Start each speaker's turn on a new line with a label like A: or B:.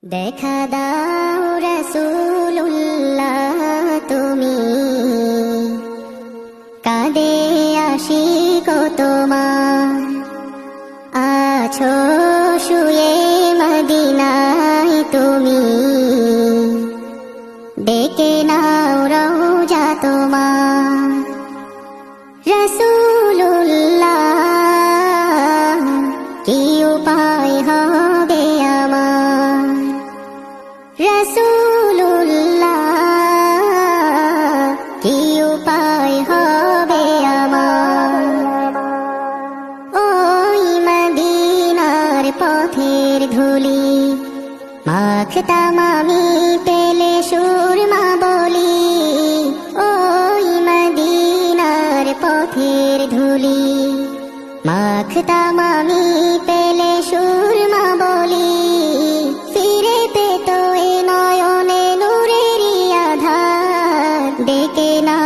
A: দেখা দাও রাসূলুল্লাহ তুমি কাঁদে আশিক তোমার আছো শুয়ে মদিনায় তুমি ডেকে নাও রওজা তোমার রাসূলুল্লাহ কি উপায় হবে আমার রাসূলুল্লাহ কি উপায় হবে আমার ওই মদিনার পথের ধুলি মাখতাম আমি পেলে সুরমা বলি ওই মদিনার পথের ধুলি মাখতাম আমি পেলে সুরমা বলি ফিরে পেত এ নয়নে নূরের আধার ডেকে না